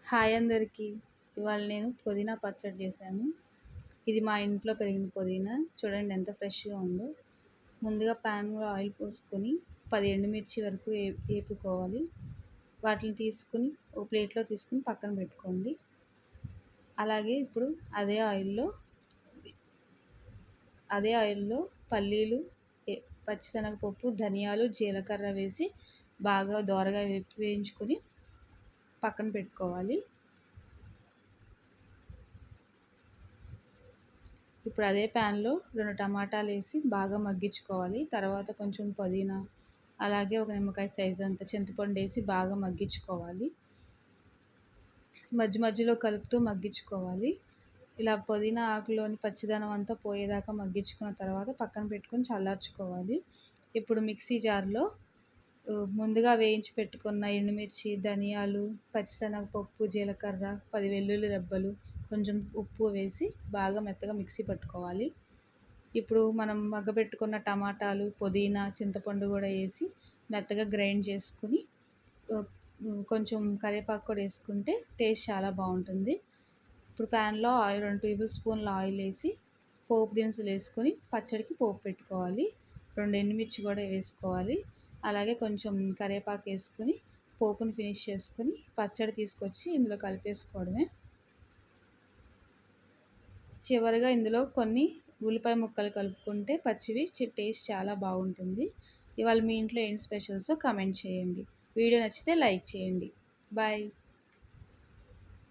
Hi అందరికీ. ఇవాళ నేను పుదీనా పచ్చడి చేశాను. ఇది మా ఇంట్లో పెరిగిన పుదీనా. చూడండి ఎంత ఫ్రెష్‌గా ఉందో. ముందుగా ప్యాన్‌లో ఆయిల్ పోసుకొని 10 ఎండుమిర్చి వరకు ఏపుకోవాలి. వాటిని తీసుకొని ఒక ప్లేట్‌లో తీసుకొని పక్కన పెట్టుకోండి. అలాగే ఇప్పుడు అదే ఆయిల్‌లో పల్లీలు, పచ్చిశనగపప్పు, ధనియాలు, జీలకర్ర వేసి బాగా దోరగా వేయించుకొని పక్కన పెట్టుకోవాలి. ఇప్పుడు అదే ప్యాన్లో 2 టమాటాలు వేసి బాగా మగ్గించుకోవాలి. తర్వాత కొంచెం పుదీనా, అలాగే ఒక నిమ్మకాయ సైజ్ అంత చింతపండు వేసి బాగా మగ్గించుకోవాలి. మధ్య మధ్యలో కలుపుతూ మగ్గించుకోవాలి. ఇలా పుదీనా ఆకులోని పచ్చిదనం అంతా పోయేదాకా మగ్గించుకున్న తర్వాత పక్కన పెట్టుకొని చల్లార్చుకోవాలి. ఇప్పుడు మిక్సీ జార్లో ముందుగా వేయించి పెట్టుకున్న ఎండుమిర్చి, ధనియాలు, పచ్చిశనగపప్పు, జీలకర్ర, 10 వెల్లుల్లి రెబ్బలు, కొంచెం ఉప్పు వేసి బాగా మెత్తగా మిక్సీ పట్టుకోవాలి. ఇప్పుడు మనం మగ్గబెట్టుకున్న టమాటాలు, పుదీనా, చింతపండు కూడా వేసి మెత్తగా గ్రైండ్ చేసుకుని కొంచెం కరివేపాకు కూడా వేసుకుంటే టేస్ట్ చాలా బాగుంటుంది. ఇప్పుడు ప్యాన్లో 2 టేబుల్ స్పూన్ల ఆయిల్ వేసి పోపు దినుసులు వేసుకొని పచ్చడికి పోపు పెట్టుకోవాలి. 2 ఎండుమిర్చి కూడా వేసుకోవాలి. అలాగే కొంచెం కరివేపాకు వేసుకొని పోపుని ఫినిష్ చేసుకొని పచ్చడి తీసుకొచ్చి ఇందులో కలిపేసుకోవడమే. చివరిగా ఇందులో కొన్ని ఉల్లిపాయ ముక్కలు కలుపుకుంటే పచ్చివి టేస్ట్ చాలా బాగుంటుంది. ఇవాళ మీ ఇంట్లో ఏం స్పెషల్సో కామెంట్ చేయండి. వీడియో నచ్చితే లైక్ చేయండి. బాయ్.